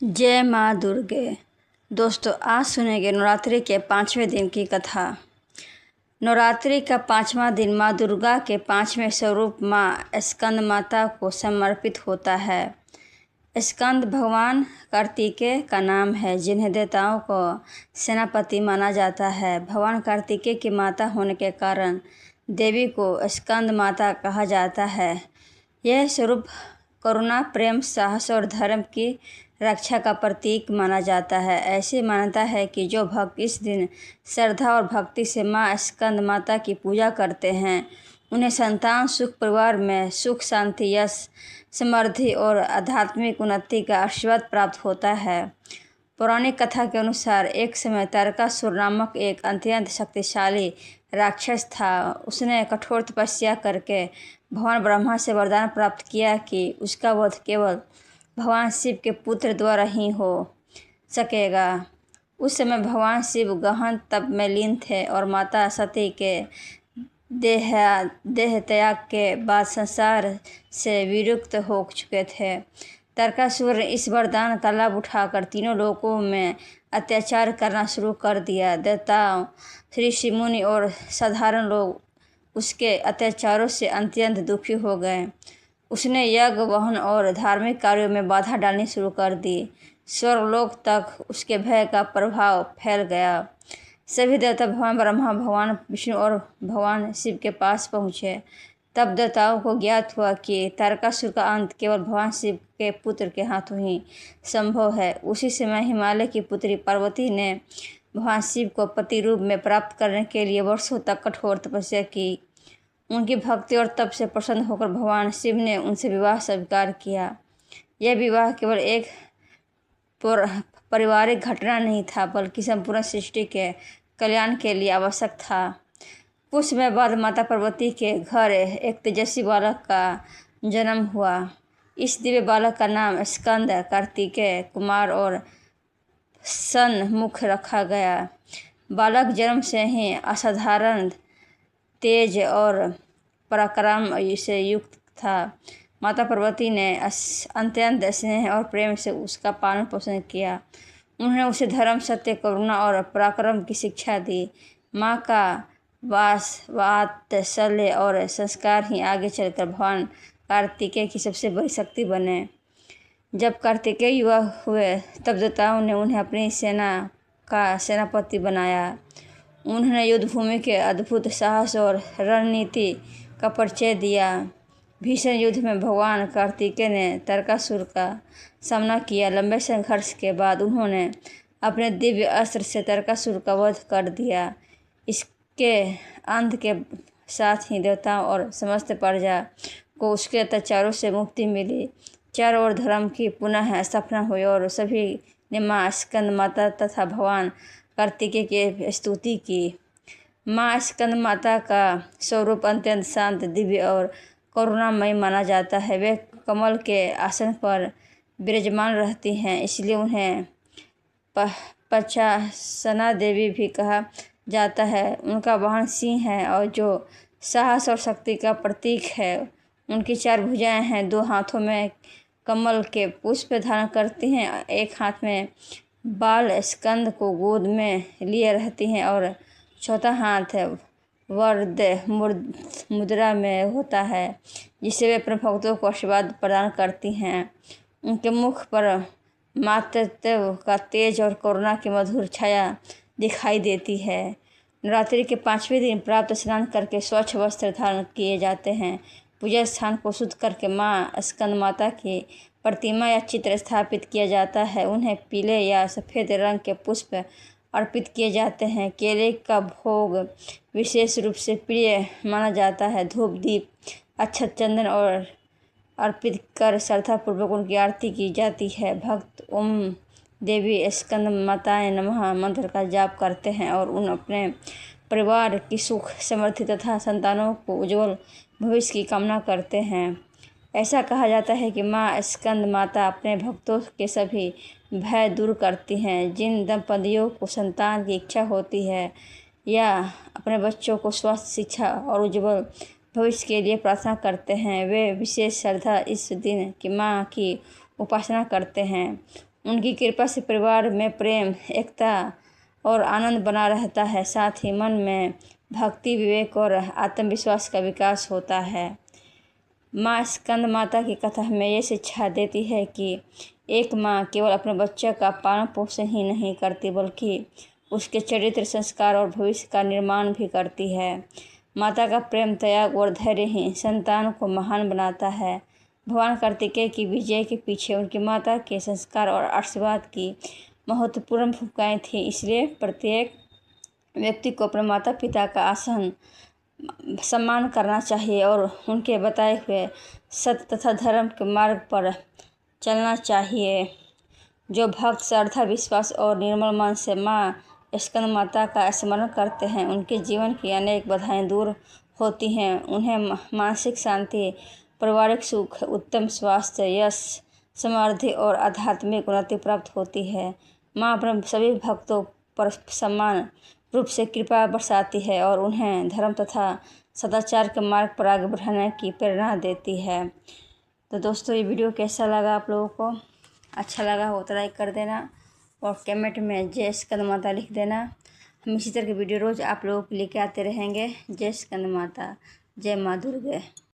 जय माँ दुर्गे। दोस्तों, आज सुनेंगे नवरात्रि के 5वें दिन की कथा। नवरात्रि का 5वां दिन माँ दुर्गा के 5वें स्वरूप माँ स्कंद माता को समर्पित होता है। स्कंद भगवान कार्तिकेय का नाम है, जिन्हें देवताओं को सेनापति माना जाता है। भगवान कार्तिकेय की माता होने के कारण देवी को स्कंद माता कहा जाता है। यह स्वरूप करुणा, प्रेम, साहस और धर्म की रक्षा का प्रतीक माना जाता है। ऐसी मान्यता है कि जो भक्त इस दिन श्रद्धा और भक्ति से माँ स्कंद माता की पूजा करते हैं, उन्हें संतान सुख, परिवार में सुख, शांति, यश, समृद्धि और आध्यात्मिक उन्नति का आशीर्वाद प्राप्त होता है। पौराणिक कथा के अनुसार एक समय तारकासुर नामक एक अत्यंत शक्तिशाली राक्षस था। उसने कठोर तपस्या करके भगवान ब्रह्मा से वरदान प्राप्त किया कि उसका वध केवल भगवान शिव के पुत्र द्वारा ही हो सकेगा। उस समय भगवान शिव गहन तप में लीन थे और माता सती के देह त्याग के बाद संसार से विरक्त हो चुके थे। तारकासुर ने इस वरदान का लाभ उठाकर तीनों लोकों में अत्याचार करना शुरू कर दिया। देवताओं, ऋषि मुनि और साधारण लोग उसके अत्याचारों से अत्यंत दुखी हो गए। उसने यज्ञ, वहन और धार्मिक कार्यों में बाधा डालनी शुरू कर दी। स्वर्गलोक तक उसके भय का प्रभाव फैल गया। सभी देवता भगवान ब्रह्मा, भगवान विष्णु और भगवान शिव के पास पहुँचे। तब देवताओं को ज्ञात हुआ कि तारकासुर का अंत केवल भगवान शिव के पुत्र के हाथों ही संभव है। उसी समय हिमालय की पुत्री पार्वती ने भगवान शिव को पति रूप में प्राप्त करने के लिए वर्षों तक कठोर तपस्या की। उनकी भक्ति और तप से प्रसन्न होकर भगवान शिव ने उनसे विवाह स्वीकार किया। यह विवाह केवल एक पारिवारिक घटना नहीं था, बल्कि संपूर्ण सृष्टि के कल्याण के लिए आवश्यक था। कुछ समय बाद माता पार्वती के घर एक तेजस्वी बालक का जन्म हुआ। इस दिव्य बालक का नाम स्कंद कार्तिकेय कुमार और सन्मुख रखा गया। बालक जन्म से ही असाधारण तेज और पराक्रम से युक्त था। माता पार्वती ने अत्यंत स्नेह और प्रेम से उसका पालन पोषण किया। उन्होंने उसे धर्म, सत्य, करुणा और पराक्रम की शिक्षा दी। माँ का वात्सल्य और संस्कार ही आगे चलकर भगवान कार्तिकेय की सबसे बड़ी शक्ति बने। जब कार्तिकेय युवा हुए तब देवताओं ने उन्हें अपनी सेना का सेनापति बनाया। उन्होंने युद्धभूमि के अद्भुत साहस और रणनीति का परिचय दिया। भीषण युद्ध में भगवान कार्तिकेय ने तारकासुर का सामना किया। लंबे संघर्ष के बाद उन्होंने अपने दिव्य अस्त्र से तारकासुर का वध कर दिया। इसके अंत के साथ ही देवताओं और समस्त प्रजा को उसके अत्याचारों से मुक्ति मिली। चारों ओर धर्म की पुनः स्थापना हुई और सभी ने माँ स्कंद माता तथा भगवान कार्तिकेय की स्तुति की। माँ स्कंद माता का स्वरूप अत्यंत शांत, दिव्य और करुणामयी माना जाता है। वे कमल के आसन पर विराजमान रहती हैं, इसलिए उन्हें पचासना देवी भी कहा जाता है। उनका वाहन सिंह है और जो साहस और शक्ति का प्रतीक है। उनकी 4 भुजाएं हैं, 2 हाथों में कमल के पुष्प धारण करती हैं, एक हाथ में बाल स्कंद को गोद में लिए रहती हैं और चौथा हाथ वरद मुद्रा में होता है, जिससे वे अपने भक्तों को आशीर्वाद प्रदान करती हैं। उनके मुख पर मातृत्व का तेज और करुणा की मधुर छाया दिखाई देती है। नवरात्रि के 5वें दिन प्रातः स्नान करके स्वच्छ वस्त्र धारण किए जाते हैं। पूजा स्थान को शुद्ध करके माँ स्कंद माता की प्रतिमा या चित्र स्थापित किया जाता है। उन्हें पीले या सफ़ेद रंग के पुष्प अर्पित किए जाते हैं। केले का भोग विशेष रूप से प्रिय माना जाता है। धूप, दीप, अक्षत, चंदन और अर्पित कर श्रद्धापूर्वक उनकी आरती की जाती है। भक्त ओम देवी स्कंद माताए नमः मंत्र का जाप करते हैं और अपने परिवार की सुख, समृद्धि तथा संतानों को उज्जवल भविष्य की कामना करते हैं। ऐसा कहा जाता है कि माँ स्कंद माता अपने भक्तों के सभी भय दूर करती हैं। जिन दंपतियों को संतान की इच्छा होती है या अपने बच्चों को स्वास्थ्य, शिक्षा और उज्जवल भविष्य के लिए प्रार्थना करते हैं, वे विशेष श्रद्धा इस दिन की माँ की उपासना करते हैं। उनकी कृपा से परिवार में प्रेम, एकता और आनंद बना रहता है। साथ ही मन में भक्ति, विवेक और आत्मविश्वास का विकास होता है। माँ स्कंद माता की कथा हमें ये शिक्षा देती है कि एक माँ केवल अपने बच्चे का पालन पोषण ही नहीं करती, बल्कि उसके चरित्र, संस्कार और भविष्य का निर्माण भी करती है। माता का प्रेम, त्याग और धैर्य ही संतान को महान बनाता है। भगवान कार्तिकेय की विजय के पीछे उनकी माता के संस्कार और आशीर्वाद की महत्वपूर्ण भूमिकाएं थी। इसलिए प्रत्येक व्यक्ति को अपने माता पिता का सम्मान करना चाहिए और उनके बताए हुए सत्य तथा धर्म के मार्ग पर चलना चाहिए। जो भक्त श्रद्धा, विश्वास और निर्मल मन से माँ स्कंद माता का स्मरण करते हैं, उनके जीवन की अनेक बाधाएं दूर होती हैं। उन्हें मानसिक शांति, पारिवारिक सुख, उत्तम स्वास्थ्य, यश, समृद्धि और आध्यात्मिक उन्नति प्राप्त होती है। माँ अपने सभी भक्तों पर समान रूप से कृपा बरसाती है और उन्हें धर्म तथा सदाचार के मार्ग पर आगे बढ़ने की प्रेरणा देती है। तो दोस्तों, ये वीडियो कैसा लगा आप लोगों को? अच्छा लगा हो तो लाइक कर देना और कमेंट में जय स्कंद माता लिख देना। हम इसी तरह के वीडियो रोज़ आप लोगों के लिए आते रहेंगे। जय स्कंद माता, जय माँ दुर्गे।